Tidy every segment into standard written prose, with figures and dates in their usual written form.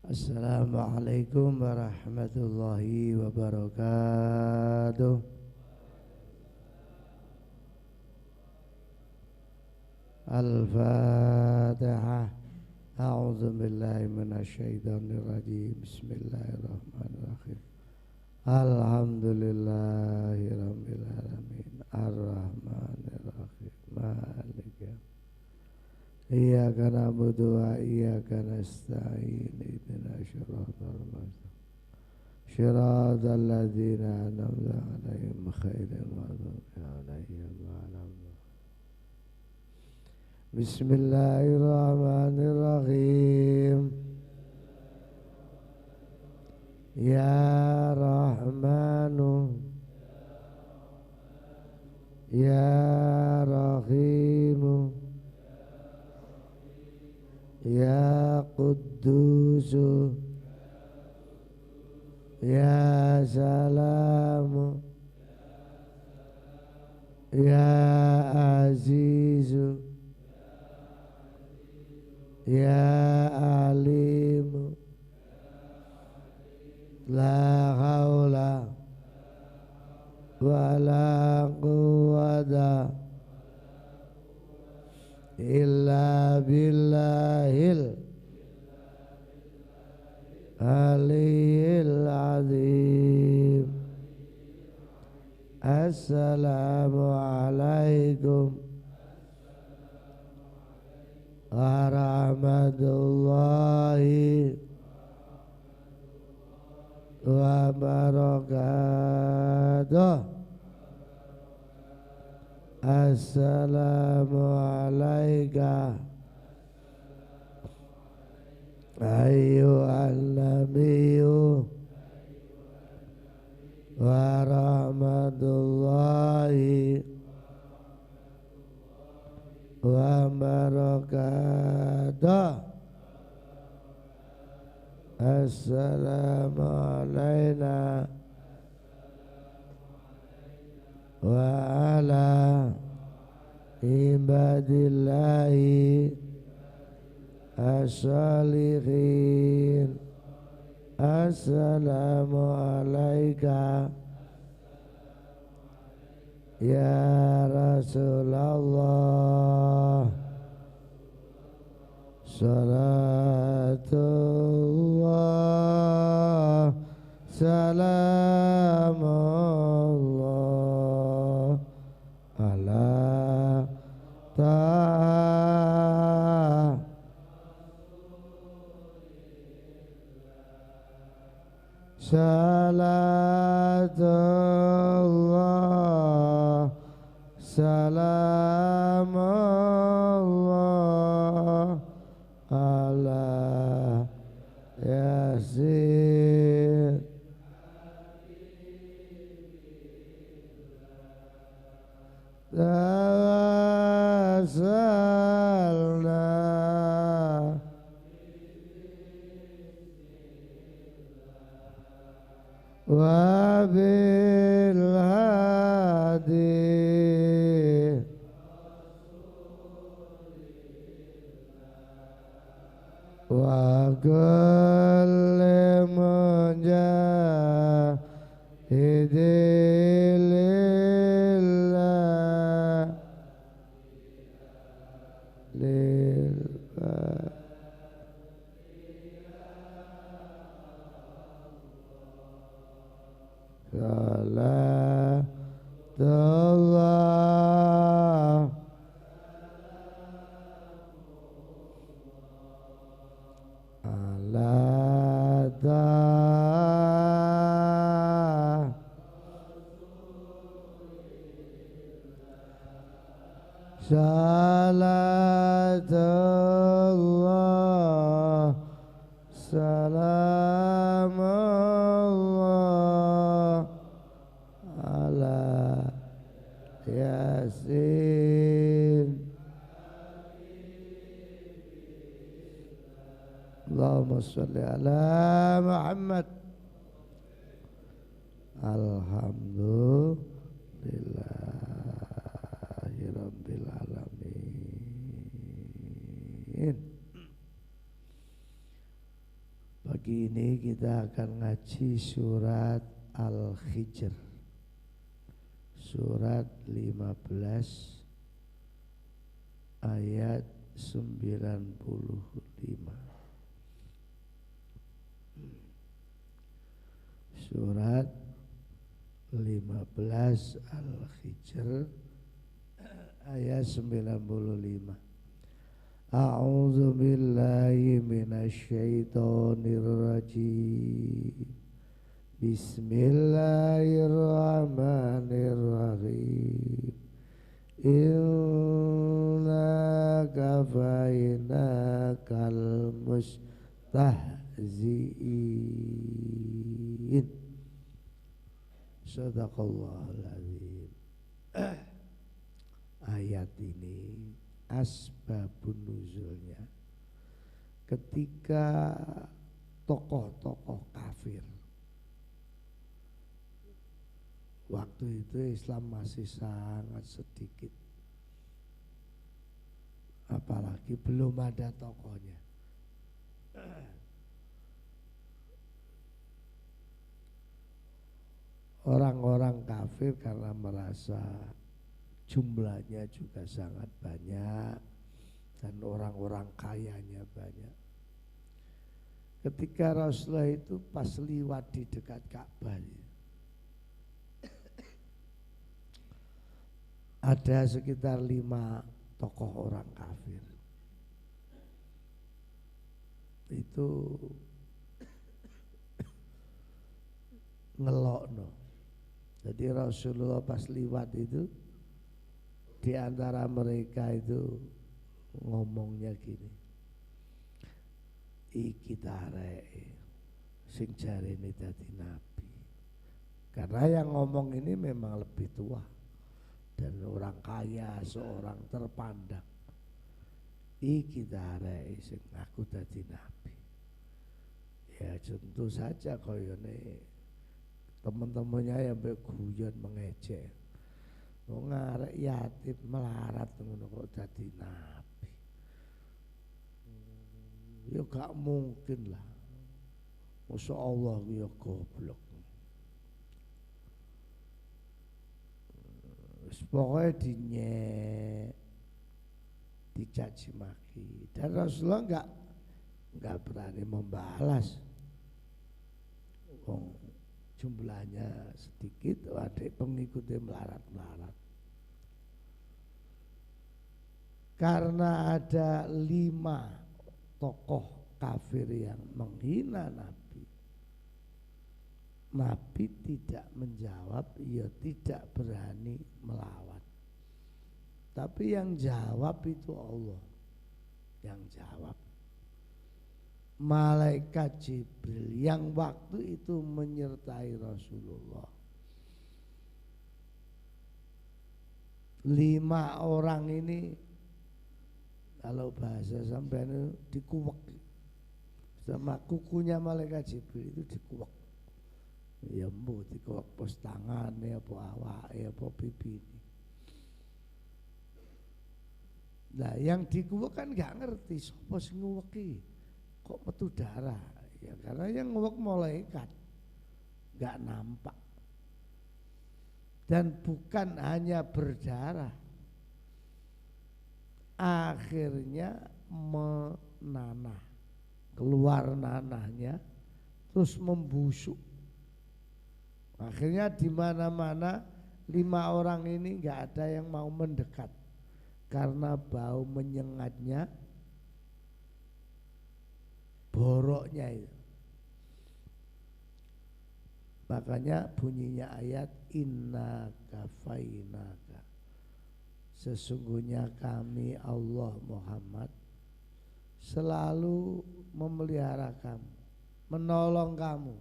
Assalamualaikum warahmatullahi wabarakatuh. Al-Fatihah. A'udzu billahi minasyaitonir rajim. Bismillahirrahmanirrahim. Alhamdulillahirabbil alamin. Arrahmanir rahim. Maliki Iyyaka na'budu wa iyyaka nasta'in. Ihdinas siratal mustaqim. Shiratal ladzina an'amta 'alaihim ghairil maghdubi 'alaihim waladdallin. Bismillahirrahmanirrahim. Ya Rahmanu Ya Rahimu Ya Quddusu Ya Salamu Ya Azizu Ya Alimu La haula wa la quwwata illa billahil aliyyil azim. Assalamu alaikum warahmatullahi wabarakatuh. Assalamu alaika ayyuhan nabiyyu wa rahmatullahi wa barakatuh. Assalamu alayna wa ala ibadillahi as-salihin. Assalamu alayka ya Rasulullah. Salatullah salamullah ala ta'a salatullah salamullah ala yasin. Tawassalna wa bil hadi wa kulli mujahidin lillah salatullah ala ta'a salatullah salamullah ala yasin. Allahumma sholli ala Muhammad. Alhamdulillahirabbil alamin. Pagi ini kita akan ngaji surat Al-Hijr, surat 15 ayat 95. Surat 15 Al-Hijr ayat 95. A'udzu billahi minasyaitonir rajim. Bismillahirrahmanirrahim. Inna kafainakal mustahzi'in. Sadaqallahul azim. Ayat ini asbabun nuzulnya ketika tokoh-tokoh kafir waktu itu Islam masih sangat sedikit, apalagi belum ada tokohnya. Orang-orang kafir karena merasa jumlahnya juga sangat banyak dan orang-orang kayanya banyak. Ketika Rasulullah itu pas liwat di dekat Ka'bah, ada sekitar 5 tokoh orang kafir. Itu ngelokno. Jadi Rasulullah pas liwat itu di antara mereka itu ngomongnya gini, iki tareke sing jarene dadi nabi. Karena yang ngomong ini memang lebih tua dan orang kaya, seorang terpandang. Iki tareke sing aku dadi nabi. Ya tentu saja koyone teman-temannya yang guyon mengejek. Wong arek yatim melarat ngono kok dadi nabi. Ya gak mungkin lah. Masya Allah ya goblok. Pokoknya dinyek, dicaci maki. Dan Rasulullah enggak berani membalas. Jumlahnya sedikit, adik pengikutnya melarat-melarat. Karena ada 5 tokoh kafir yang menghina Nabi, Nabi tidak menjawab, ia tidak berani melawan. Tapi yang jawab itu Allah, yang jawab. Malaikat Jibril yang waktu itu menyertai Rasulullah. 5 orang ini kalau bahasa sampean dikuwek sama kukunya malaikat Jibril itu dikuwek. Ya mbok dikuwek pos tangane apa awake apa pipine. Nah yang dikuwek kan gak ngerti sapa sing nguweki. Kok metu darah? Ya karena yang nguwek malaikat, gak nampak. Dan bukan hanya berdarah, akhirnya menanah, keluar nanahnya, terus membusuk. Akhirnya di mana-mana 5 orang ini gak ada yang mau mendekat karena bau menyengatnya. Boroknya itu. Makanya bunyinya ayat inna kafainaka. Sesungguhnya kami Allah Muhammad selalu memelihara kamu, menolong kamu.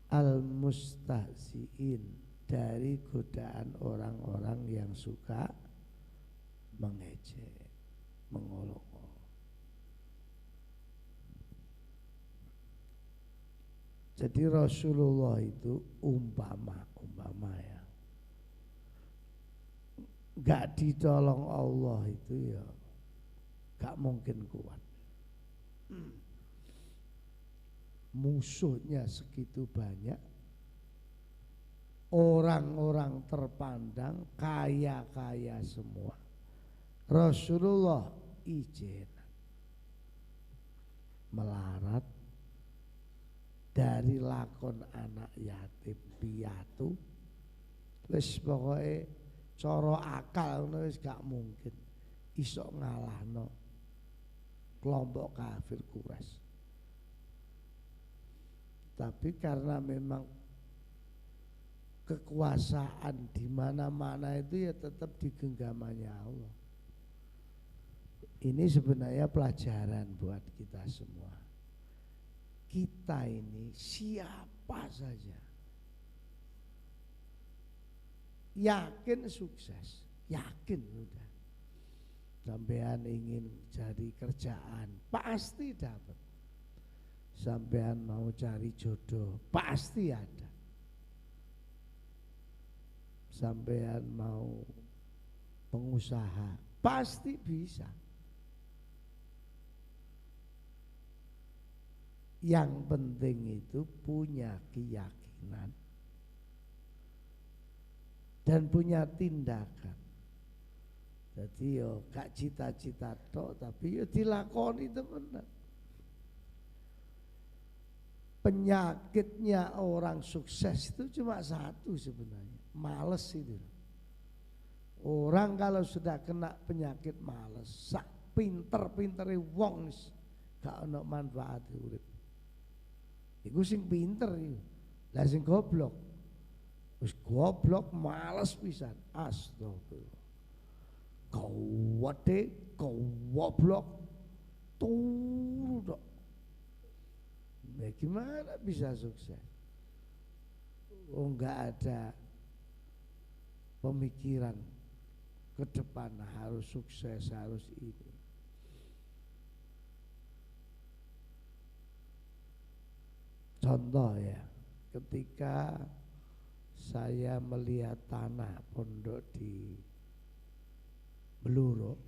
Al-mustahziin, dari godaan orang-orang yang suka mengejek, mengolok. Jadi Rasulullah itu umpama ya, gak ditolong Allah itu ya gak mungkin kuat. musuhnya segitu banyak, orang-orang terpandang, kaya-kaya semua. Rasulullah izin melarat dari lakon anak yatim piatu, wis pokoke cara akal ngono wis gak mungkin iso ngalahno kelompok kafir Quraisy. Tapi karena memang kekuasaan di mana-mana itu ya tetap di genggamannya Allah. Ini sebenarnya pelajaran buat kita semua. Kita ini siapa saja yakin sukses, yakin udah. Sampean ingin cari kerjaan pasti dapat. Sampean mau cari jodoh pasti ada. Sampean mau pengusaha pasti bisa. Yang penting itu punya keyakinan dan punya tindakan. Jadi yo gak cita-cita tok, tapi yo dilakoni temenan. Penyakitnya orang sukses itu cuma satu sebenarnya, males itu. Orang kalau sudah kena penyakit males, sak pinter-pintere wong gak ono manfaat urip. Iku sing pinter iku. Lah sing goblok, wis goblok males pisan. Astagfirullah. Goblok turu tok. Nah, gimana bisa sukses? Oh, enggak ada pemikiran ke depan harus sukses, harus ini. Contoh ya, ketika saya melihat tanah pondok di Bluro,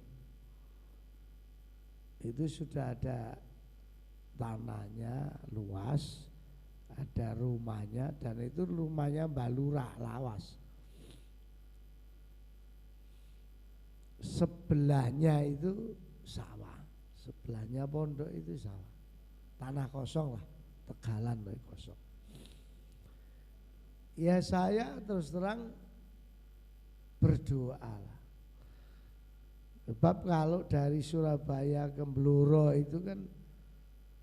itu sudah ada tanahnya luas, ada rumahnya, dan itu rumahnya Mbak Lurah Lawas. Sebelahnya itu sawah, sebelahnya pondok itu sawah, tanah kosong lah. Tegalan kosong. Ya saya terus terang berdoa lah. Sebab kalau dari Surabaya ke Bluro itu kan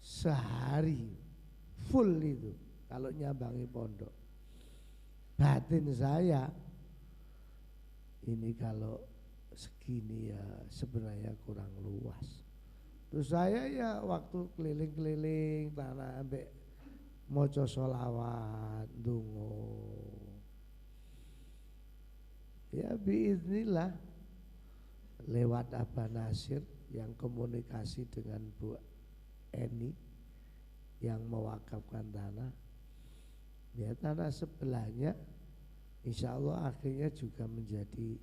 sehari full itu kalau nyambangi pondok. Batin saya ini kalau segini ya sebenarnya kurang luas. Terus saya ya waktu keliling-keliling tanah ambek maca sholawat, ndonga. Ya biiznillah lewat Abah Nasir yang komunikasi dengan Bu Eni yang mewakafkan tanah. Ya tanah sebelahnya insya Allah akhirnya juga menjadi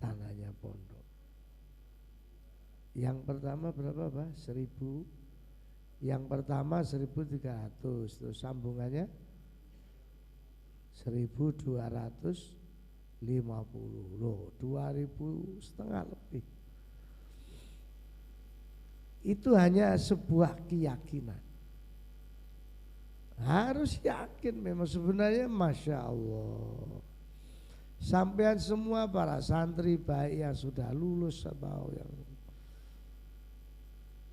tanahnya pondok. Yang pertama berapa Pak? 1000. Yang pertama 1300, terus sambungannya 1250. Loh, 2000 setengah lebih. Itu hanya sebuah keyakinan. Harus yakin memang sebenarnya Masya Allah. Sampean semua para santri baik yang sudah lulus atau yang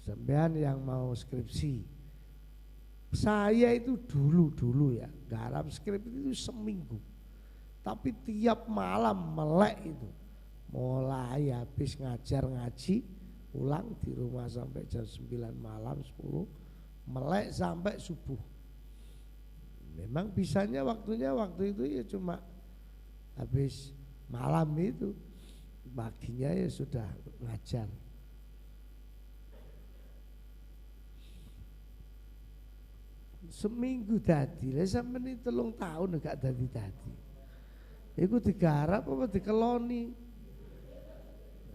sampean yang mau skripsi, saya itu dulu ya garap skrip itu seminggu, tapi tiap malam melek itu, mulai habis ngajar ngaji, pulang di rumah sampai jam 9 malam 10, melek sampai subuh. Memang bisanya waktunya waktu itu ya cuma habis malam itu, paginya ya sudah ngajar. Seminggu dadi, lah sampeyan 3 tahun gak dadi. Iku digarap apa dikeloni?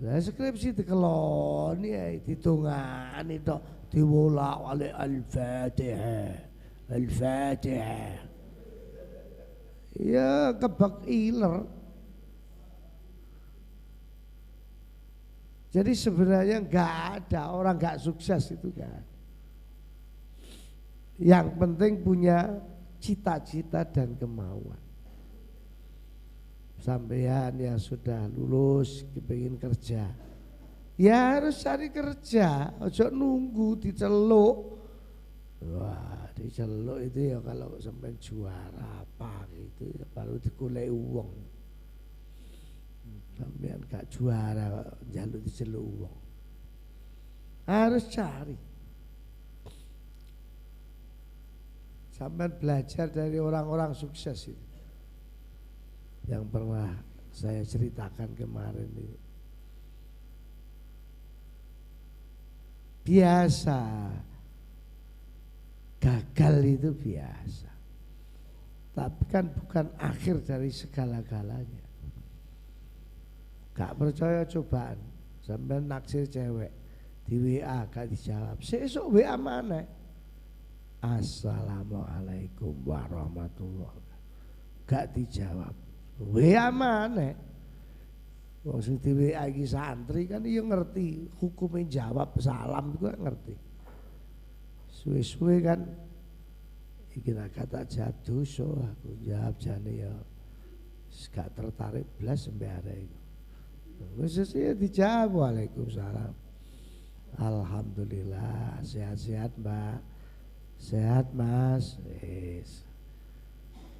Lah skripsi dikeloni ae, ditungani tok, diwolak-walik Al-Fatihah. Al-Fatihah. Ya kebak iler. Jadi sebenarnya nggak ada orang nggak sukses itu kan. Yang penting punya cita-cita dan kemauan. Sampean yang sudah lulus kepengin kerja, ya harus cari kerja, ojo nunggu diceluk. Wah, diceluk itu ya kalau sampai juara apa gitu ya baru dikulai uang. Sampean gak juara jaluk diceluk uang. Harus cari. Sampean belajar dari orang-orang sukses itu. Yang pernah saya ceritakan kemarin itu. Biasa. Gagal itu biasa. Tapi kan bukan akhir dari segala-galanya. Gak percaya cobaan. Sampai naksir cewek di WA gak dijawab. Sesuk WA mana? Assalamualaikum warahmatullahi. Gak dijawab. WA mana? Wong sing di WA iki santri kan iya ngerti hukumnya jawab salam itu kan ngerti. Suwe-suwe kan iki kata jawab dosa aku jawab jane ya gak tertarik blas sampe arek iku. Wis ya dijawab Waalaikumsalam. Alhamdulillah sehat-sehat Mbak. Sehat Mas. Wis.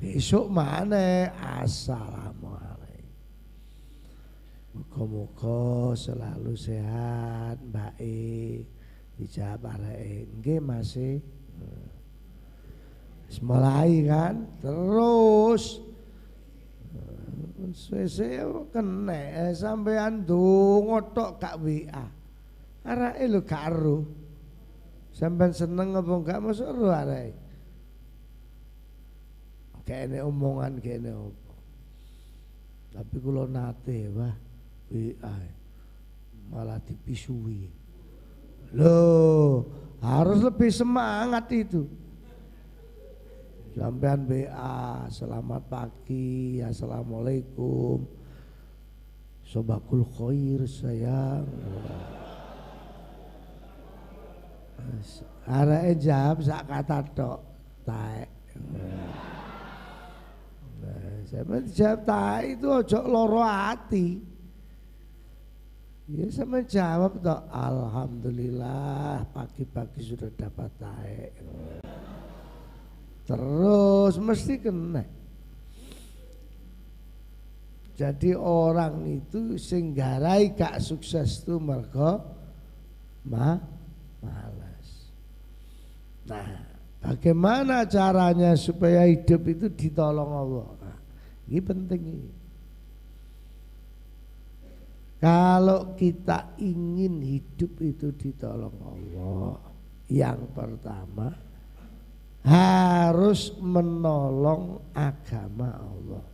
Besok mana? Assalamualaikum. Muga-muga selalu sehat Mbak E. Dijawab arek nggih Mas E. Mulai kan terus suwe-suwe kena sampean ndonga tok gak WA. Areke lho gak ero. Sampean seneng apa enggak masuk ero areke. Kene omongan kene apa. Tapi kula nate wah WA malah dipisui. Loh, harus lebih semangat itu. Sampean WA, selamat pagi, assalamualaikum, sobakul khair sayang. Areke jawab sak kata tok, taek. Sampeyan jawab taek itu ojo loro ati. Ya sama jawab tok, alhamdulillah pagi-pagi sudah dapat taek. Terus mesti kena. Jadi orang itu sing garai gak sukses itu mergo malas. Nah, bagaimana caranya supaya hidup itu ditolong Allah? Nah, ini penting ini. Kalau kita ingin hidup itu ditolong Allah, yang pertama harus menolong agama Allah.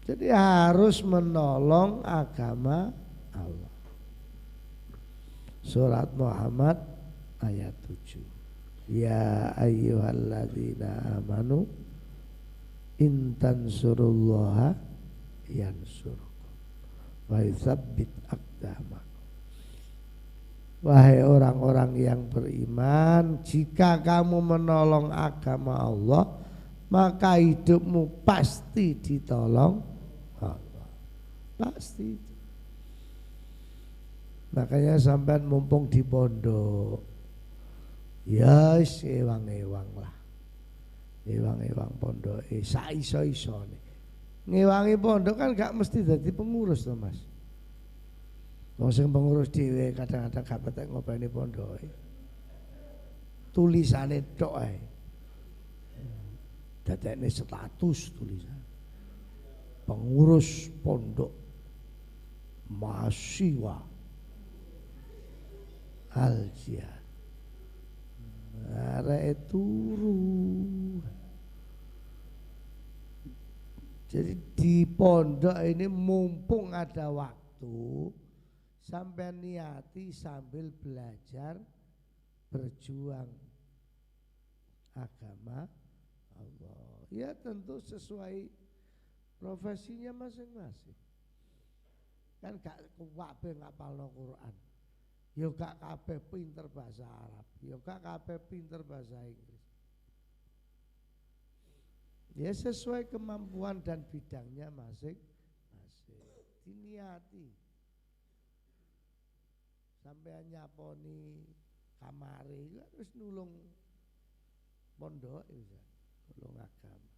Jadi harus menolong agama Allah. Surat Muhammad ayat 7. Ya ayyuhalladzina amanu in tansurullaha yansurkum wa yutsabbit aqdamakum. Wahai orang-orang yang beriman, jika kamu menolong agama Allah, maka hidupmu pasti ditolong Allah. Pasti. Makanya sampean mumpung di pondok, ya ewang-ewang lah. Ewang-ewang pondok, saiso-isone. Ngewangi pondok kan gak mesti jadi pengurus toh Mas. Wong sing pengurus dhewe kadang-kadang gak petek ngopeni pondoke. Tulisane tok ae. Dadekne status tulisan. Pengurus pondok mahasiswa Al-Jihad. Areke turu. Jadi di pondok ini mumpung ada waktu, sampai niati sambil belajar berjuang agama Allah. Ya tentu sesuai profesinya masing-masing. Kan gak kabeh ngapalno Quran. Ya gak kabeh pinter bahasa Arab, ya gak kabeh pinter bahasa Inggris. Ya sesuai kemampuan dan bidangnya masing-masing. Diniati. Sampai nyaponi kamare terus nulung pondok bisa, nulung agama.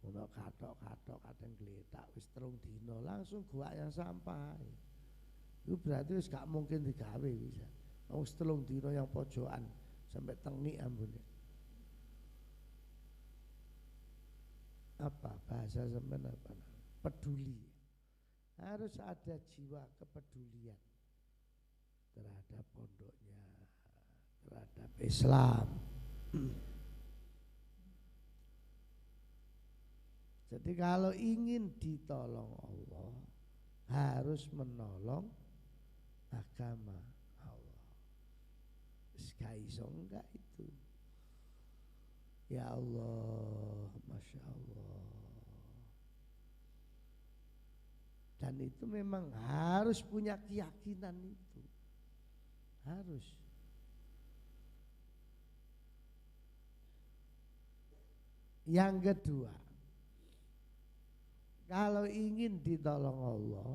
Ono katok-katok kadang gletak wis 3 dina langsung gua yang sampah. Itu berarti wis gak mungkin digawe bisa. Wis 3 dina yang pojokan sampai tengik ambune. Apa bahasa sampean apa? Peduli. Harus ada jiwa kepedulian terhadap pondoknya, terhadap Islam. Jadi kalau ingin ditolong Allah harus menolong agama Allah. Sekaiso enggak itu. Ya Allah, Masya Allah. Dan itu memang harus punya keyakinan itu. Harus. Yang kedua, kalau ingin ditolong Allah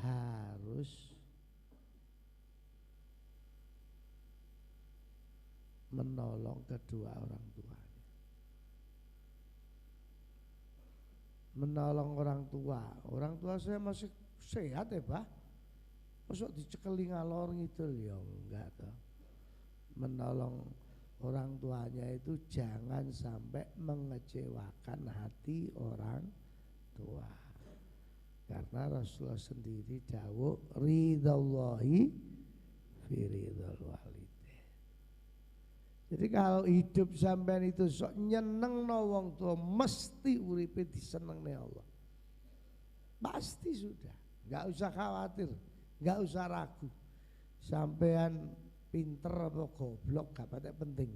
harus menolong kedua orang tuanya. Menolong orang tua saya masih sehat ya Pak. Masuk dicekeli ngalor ngidul ya enggak toh. Menolong orang tuanya itu jangan sampai mengecewakan hati orang tua. Karena Rasulullah sendiri dawuh ridallahi fi ridal walid. Jadi kalau hidup sampean itu sok nyeneng no wong tua, mesti uripe disenengne Allah. Pasti sudah, nggak usah khawatir, nggak usah ragu. Sampean pinter apa goblok gak pada penting.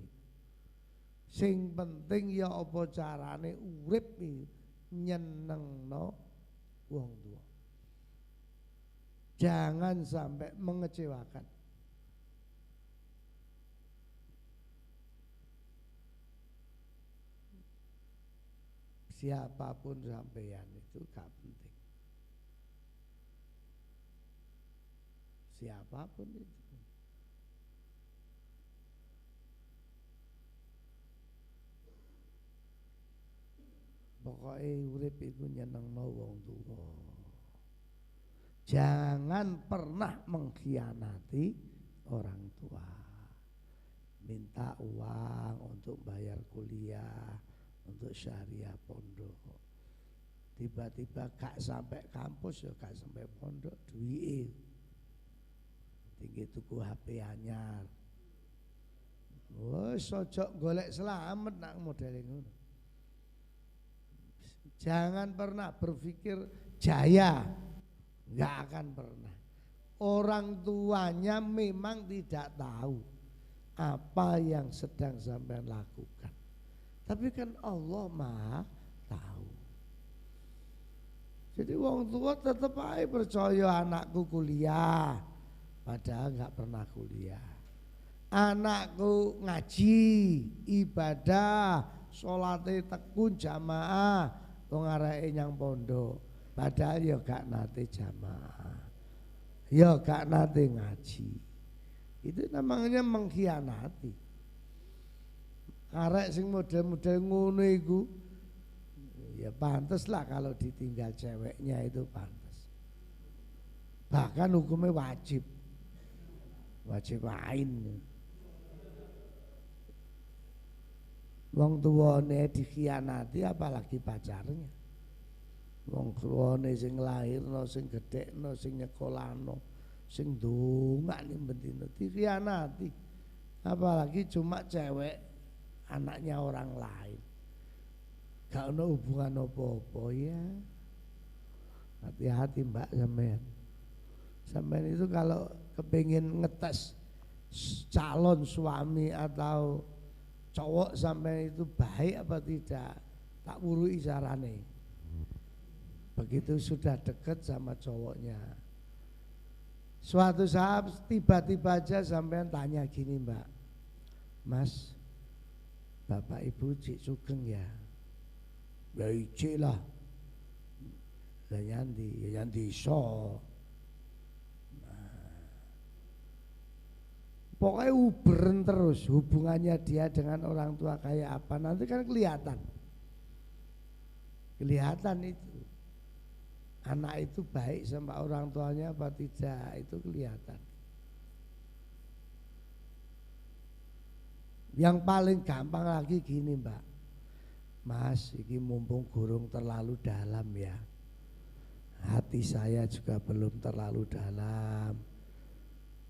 Sing penting ya apa carane urip nyenengno wong tua. Jangan sampai mengecewakan. Siapapun sampeyan itu gak penting. Siapapun itu. Pokoknya urip itu nyenengno wong tuwa. Jangan pernah mengkhianati orang tua. Minta uang untuk bayar kuliah, untuk syariah pondok. Tiba-tiba gak sampai kampus ya gak sampai pondok duit. Tinggi tuku HP anyar. Wes ojo golek selamat nak model ngono. Jangan pernah berpikir jaya, nggak akan pernah. Orang tuanya memang tidak tahu apa yang sedang sampean lakukan, tapi kan Allah Maha tahu. Jadi wong tua tetap aja percaya anakku kuliah, padahal nggak pernah kuliah. Anakku ngaji, ibadah, sholate tekun jamaah, wong areke nyang pondok, padahal ya gak nate jamaah, ya gak nate ngaji. Itu namanya mengkhianati. Arek sing model-model ngono iku ya pantes lah kalau ditinggal ceweknya itu pantes. Bahkan hukumnya wajib ain. Wong tuwane dikhianati apalagi pacarnya. Wong tuwane sing lairno, sing gedhekno, sing nyekolahno, sing ndongakne bendina dikhianati. Apalagi cuma cewek anaknya orang lain. Gak ada hubungan apa-apa ya. Hati-hati mbak sampean. Sampean itu kalau kepingin ngetes calon suami atau cowok sampai itu baik apa tidak, tak urui carane. Begitu sudah deket sama cowoknya, suatu saat tiba-tiba aja sampean tanya gini, Mbak, Mas, Bapak Ibu Cik Sugeng ya? Ya ijik lah. Lah nyandi, ya nyandi iso. Pokoknya uberen terus hubungannya dia dengan orang tua kayak apa, nanti kan kelihatan. Kelihatan itu. Anak itu baik sama orang tuanya apa tidak, itu kelihatan. Yang paling gampang lagi gini, Mbak. Mas, ini mumpung gurung terlalu dalam ya. Hati saya juga belum terlalu dalam.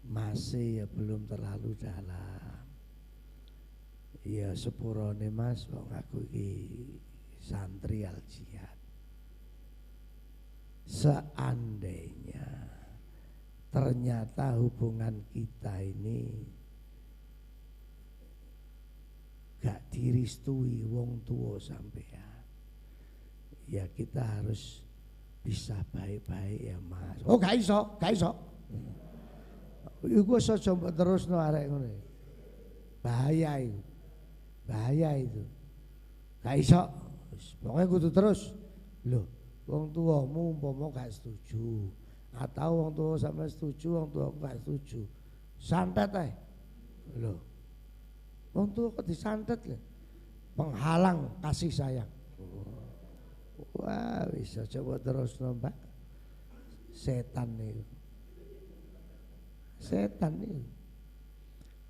Masih ya belum terlalu dalam. Ya sepurone Mas, wong aku iki santri al jihad. Seandainya ternyata hubungan kita ini gak diristui wong tua sampean, ya kita harus bisa baik-baik ya Mas. Oh gak iso, gak iso. Iku aja mbok terusno arek ngene. Bahaya itu. Bahaya itu. Gak iso. Pokoknya kudu terus. Loh, wong tuamu umpama gak setuju atau wong tua sampe setuju, wong tua gak setuju, santet ae. Loh. Wong tua kok disantet lho. Penghalang kasih sayang. Wah, bisa coba terusno, Mbak. Setan nih. Setan nih.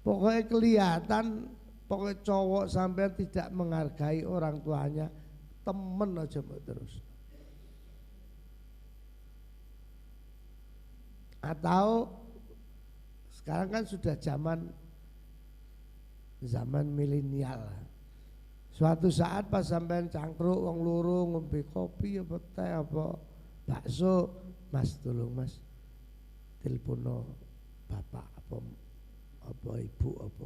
Pokoknya kelihatan, pokoknya cowok sampai tidak menghargai orang tuanya, temen aja mbak terus. Atau sekarang kan sudah zaman milenial. Suatu saat pas sampean cangkruk wong loro ngombe kopi apa teh apa bakso, Mas tolong Mas telepono bapak apa ibu apa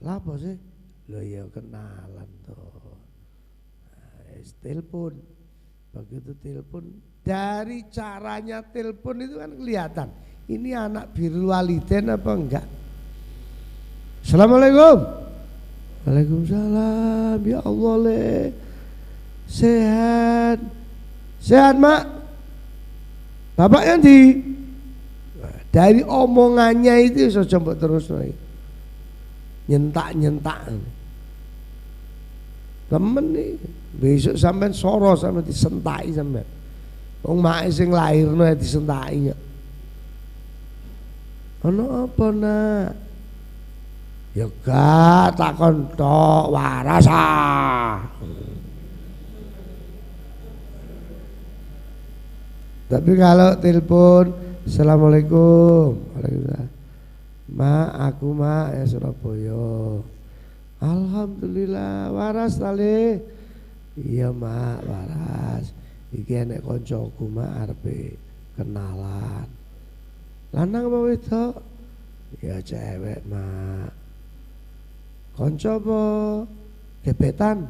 lah apa sih lo ya kenalan tuh. Nah, telepon, begitu telepon, dari caranya telepon itu kan kelihatan ini anak birrul walidain apa enggak. Assalamualaikum. Waalaikumsalam. Ya Allah le, sehat sehat mak, bapaknya di. Dari omongannya itu saya coba terus nyentak temen nih besok sampai soro sampai disentai sampai wong mak sing lahirno disentai ya. Ono apa nak? Ya gak takon tok waras ah. Tapi kalau telepon Assalamualaikum. Waalaikumsalam. Ma, aku ma ya Surabaya. Alhamdulillah waras tali. Iya ma waras. Iki enek koncoku ma arepe kenalan. Lanang apa wedok? Ya cewek ma. Konco apa? Gebetan?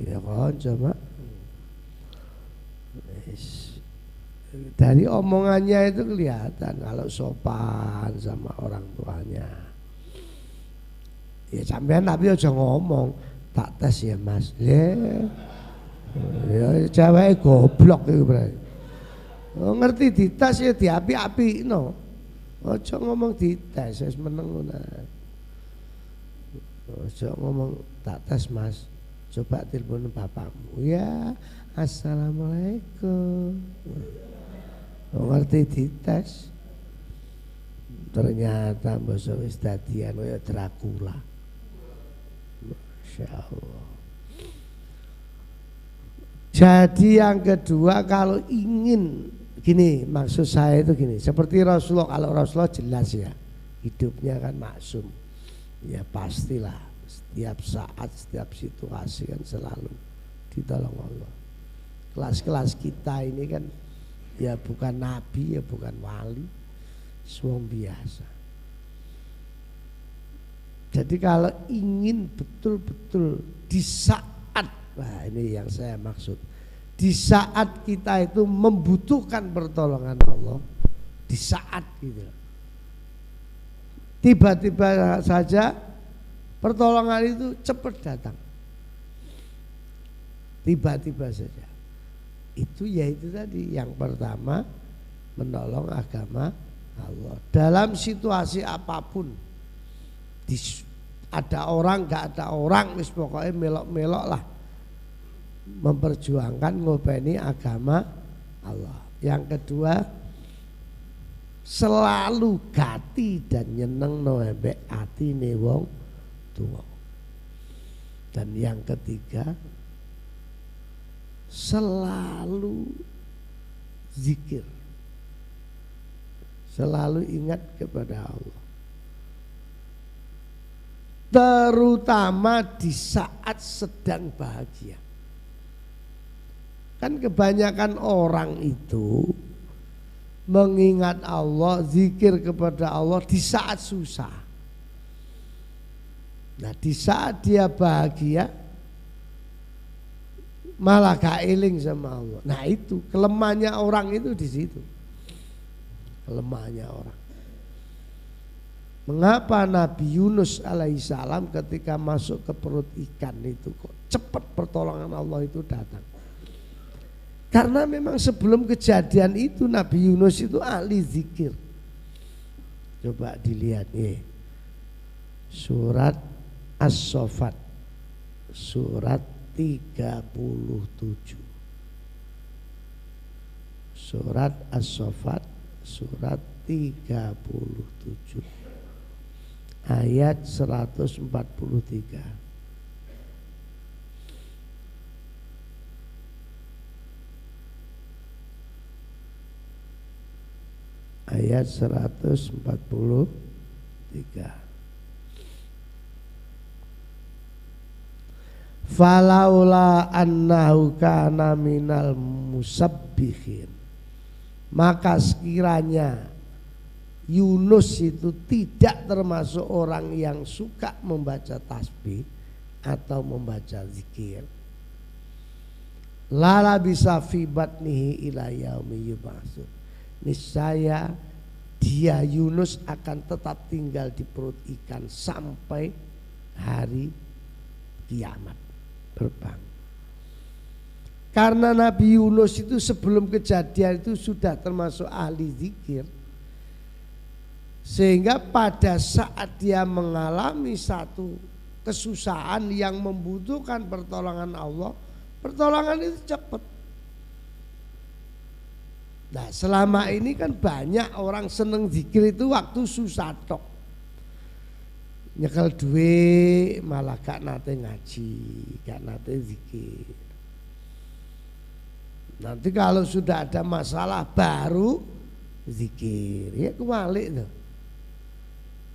Ya konco ma. Dari omongannya itu kelihatan kalau sopan sama orang tuanya. Ya sampean tapi aja ngomong tak tes ya Mas. Ya cewek goblok itu berarti. Oh, ngerti dites ya diapi-api no. Aja ngomong dites wis meneng ngono. Aja ngomong tak tes Mas. Coba telepon bapakmu. Ya, assalamualaikum. Ngerti dites, ternyata mbasa wis dadian kaya Dracula. Masya Allah. Jadi yang kedua kalau ingin gini, maksud saya itu gini, seperti Rasulullah, kalau Rasulullah jelas ya hidupnya kan maksum, ya pastilah setiap saat, setiap situasi kan selalu ditolong Allah. Kelas-kelas kita ini kan ya bukan nabi, ya bukan wali, wong biasa. Jadi kalau ingin betul-betul di saat, nah ini yang saya maksud, di saat kita itu membutuhkan pertolongan Allah, di saat gitu, tiba-tiba saja pertolongan itu cepat datang, tiba-tiba saja. Itu yaitu tadi yang pertama, menolong agama Allah dalam situasi apapun. Ada orang gak ada orang, wis pokoknya melok-melok lah memperjuangkan ngopeni agama Allah. Yang kedua, selalu gati dan nyeneng no embek atine wong tuwa. Dan yang ketiga, selalu zikir, selalu ingat kepada Allah, terutama di saat sedang bahagia. Kan kebanyakan orang itu mengingat Allah, zikir kepada Allah di saat susah. Nah, di saat dia bahagia malah gak eling sama Allah. Nah, itu kelemahannya orang itu di situ. Kelemahannya orang. Mengapa Nabi Yunus alaihissalam ketika masuk ke perut ikan itu kok cepat pertolongan Allah itu datang? Karena memang sebelum kejadian itu Nabi Yunus itu ahli zikir. Coba dilihat nih, surat As-Saffat surat 37. Surat As-Saffat surat 37 ayat 143. Ayat 143. Falaula annahu kana minal musabbihin, maka sekiranya Yunus itu tidak termasuk orang yang suka membaca tasbih atau membaca zikir, lala bisa fi batnihi ila yaumi yub'atsun, niscaya dia Yunus akan tetap tinggal di perut ikan sampai hari kiamat berbangun. Karena Nabi Yunus itu sebelum kejadian itu sudah termasuk ahli zikir, sehingga pada saat dia mengalami satu kesusahan yang membutuhkan pertolongan Allah, pertolongan itu cepat. Nah, selama ini kan banyak orang seneng zikir itu waktu susah tok, nyekel duit malah gak nate ngaji, gak nate zikir. Nanti kalau sudah ada masalah baru zikir, ya kebalik tuh.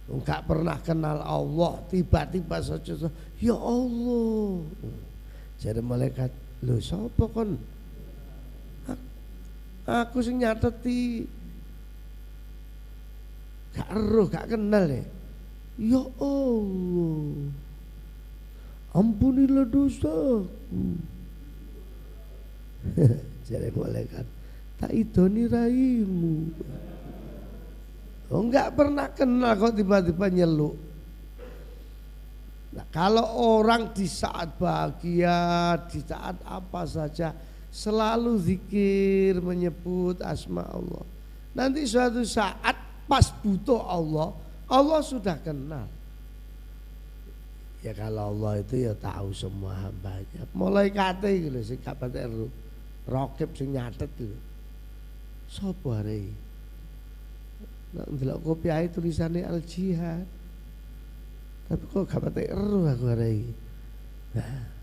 Enggak pernah kenal Allah, tiba-tiba saja ya Allah. Jadi malaikat, lho sapa kon? Aku sing nyateti. Gak eruh, gak kenal ya. Ya Allah, ampunilah dosaku. Jadi malaikat, tak idoni raimu. Oh, enggak pernah kenal kok tiba-tiba nyeluk. Nah, kalau orang di saat bahagia, di saat apa saja selalu zikir, menyebut asma Allah, nanti suatu saat pas butuh Allah, Allah sudah kenal. Ya kalau Allah itu ya tahu semua hambanya. Mulai kate iki lho sing kapan rokib sing nyatet lho. Sopo arek? Nek ndelok kopiahe tulisane Al Jihad. Tapi kok gak patek ero aku arek. Nah.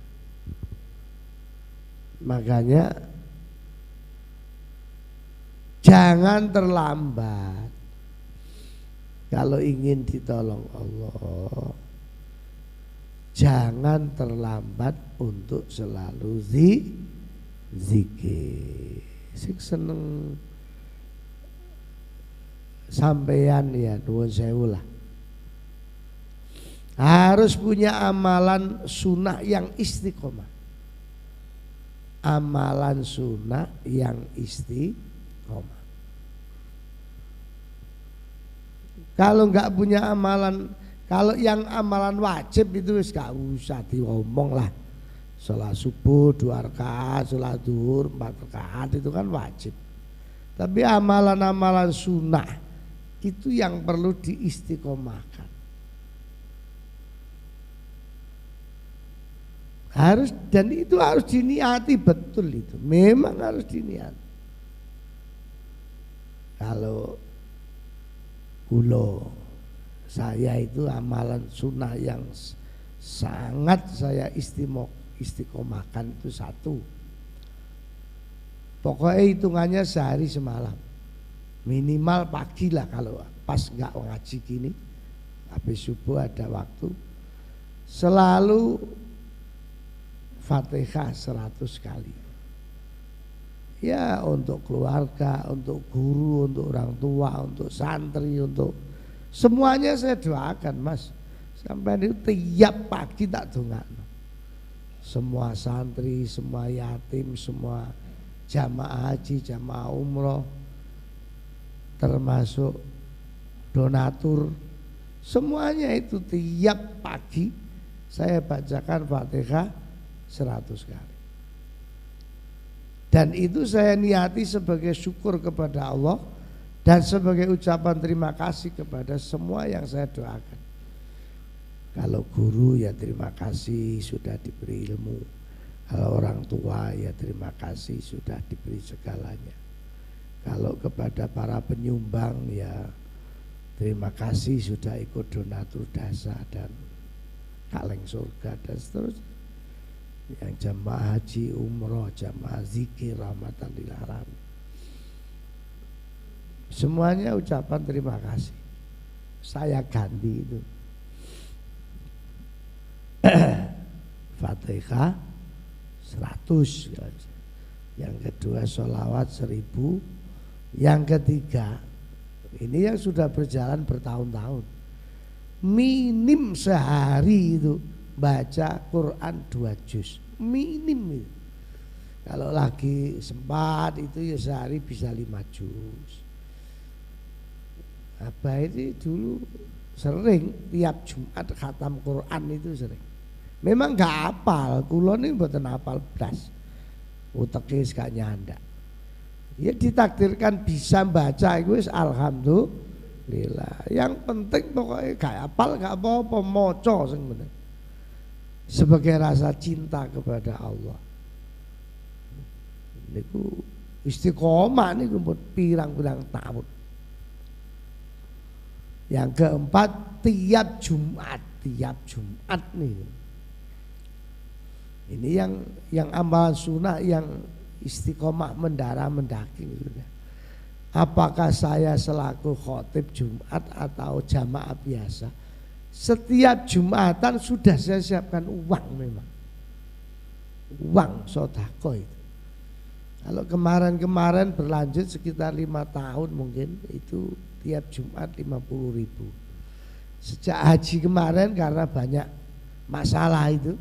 Makanya jangan terlambat kalau ingin ditolong Allah. Jangan terlambat untuk selalu zikir. Sing seneng sampeyan ya nuwun sewu lah. Harus punya amalan sunnah yang istiqomah. Amalan sunnah yang istiqomah. Kalau nggak punya amalan, kalau yang amalan wajib itu gak usah diomong lah. Sholat subuh 2 rakaat, sholat zuhur 4 rakaat itu kan wajib. Tapi amalan-amalan sunnah itu yang perlu diistiqomahkan. Harus, dan itu harus diniati betul itu. Memang harus diniati. Kalau saya itu amalan sunnah yang sangat saya istiqomahkan itu 1. Pokoknya hitungannya sehari semalam. Minimal pagi lah kalau pas nggak ngaji gini. Habis subuh ada waktu. Selalu Fatihah 100 kali. Ya untuk keluarga, untuk guru, untuk orang tua, untuk santri, untuk semuanya saya doakan Mas. Sampai itu tiap pagi tak dongakno. Semua santri, semua yatim, semua jamaah haji, jamaah umroh, termasuk donatur, semuanya itu tiap pagi saya bacakan Fatihah 100 kali. Dan itu saya niati sebagai syukur kepada Allah dan sebagai ucapan terima kasih kepada semua yang saya doakan. Kalau guru ya terima kasih sudah diberi ilmu. Kalau orang tua ya terima kasih sudah diberi segalanya. Kalau kepada para penyumbang ya terima kasih sudah ikut donatur dasa dan kaleng surga dan seterusnya. Yang jamaah haji, umroh, jamaah zikir, rahmatan lil alamin. Semuanya ucapan terima kasih. Saya ganti itu. Fatihah 100. Yang kedua sholawat 1000. Yang ketiga, ini yang sudah berjalan bertahun-tahun, minim sehari itu baca Quran 2 juz, minim itu. Kalau lagi sempat itu ya sehari bisa 5 juz. Abah ini dulu sering tiap Jumat khatam Quran itu sering. Memang gak hafal, kula ini mboten hafal blas. Uteke gak nyandak. Ya ditakdirkan bisa baca itu alhamdulillah. Yang penting pokoknya gak hafal gak apa-apa, maca sing penting. Sebagai rasa cinta kepada Allah. Niku istiqomah niku pirang-pirang tahun. Yang keempat tiap Jumat nih. Ini yang amalan sunnah yang istiqomah mendarah mendaki gitu. Apakah saya selaku khotib Jumat atau jamaah biasa? Setiap Jumatan sudah saya siapkan uang memang. Uang sedekah itu. Kalau kemarin berlanjut sekitar 5 tahun mungkin itu tiap Jumat 50.000. Sejak haji kemarin karena banyak masalah itu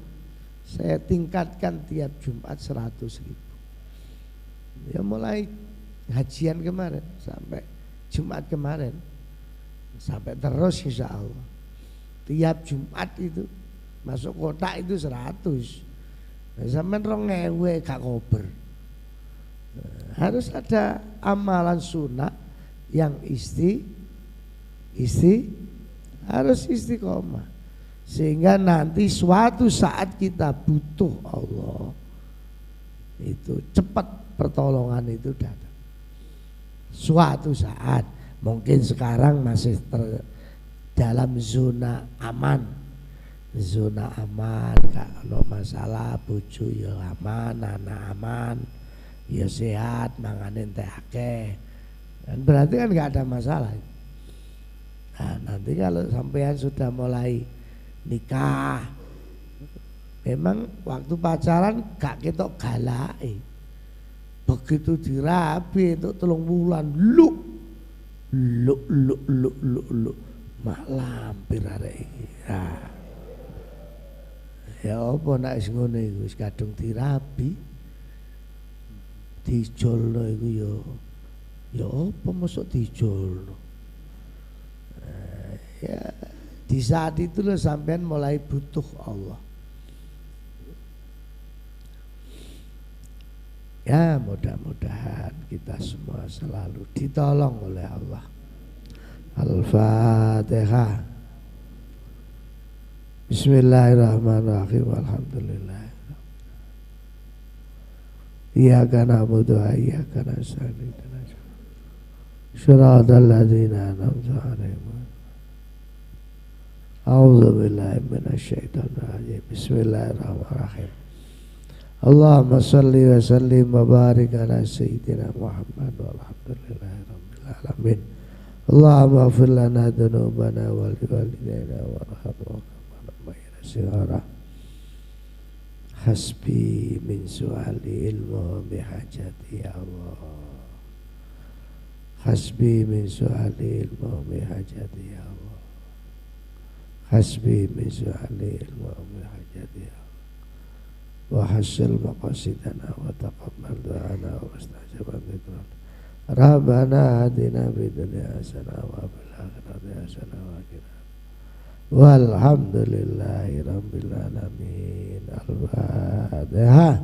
saya tingkatkan tiap Jumat 100.000. Ya mulai hajian kemarin sampai Jumat kemarin sampai terus insya Allah. Tiap Jumat itu masuk kotak itu 100. Sampai 2.000 gak kober. Harus ada amalan sunnah yang harus istiqomah. Sehingga nanti suatu saat kita butuh Allah, itu cepat pertolongan itu datang. Suatu saat, mungkin sekarang masih dalam zona aman, kalau masalah bojo ya aman, anak aman, ya sehat, manganin teh akeh, dan berarti kan nggak ada masalah. Nah, nanti kalau sampean sudah mulai nikah, memang waktu pacaran gak ketok galake, begitu dirabi untuk 3 bulan, lu mak lampir arek iki. Nah, Ya apa nek wis ngono iku wis kadung dirabi. Dijolno iku ya apa mosok dijolno. Ya di saat itu lo sampean mulai butuh Allah. Ya mudah-mudahan kita semua selalu ditolong oleh Allah. Al-Fatihah. Bismillahirrahmanirrahim. Alhamdulillah. Iyyaka na'budu wa iyyaka nasta'in. Shiratal ladzina an'amta 'alaihim. A'udzu billahi minasyaitonir rajim. Bismillahirrahmanirrahim. Allahumma shalli wa sallim wa barik ala sayyidina Muhammad walhamdulillahi rabbil alamin. Allahumma ighfir lana dzunubana wa liwalidayna warhamhum kama rabbayana shighara. Hasbi min su'ali ilmu bihajati ya Allah. Hasbi min su'ali ilmu bihajati ya Allah. Hasbi min su'ali ilmu bihajati ya Allah. Wa hasil maqasidana wa taqabbal du'ana wa mustajabah dhikrana. Rabbana atina fid dunya hasanah wa fil akhirati hasanah wa qina. Walhamdulillahi rabbil alamin. Al-Fatihah.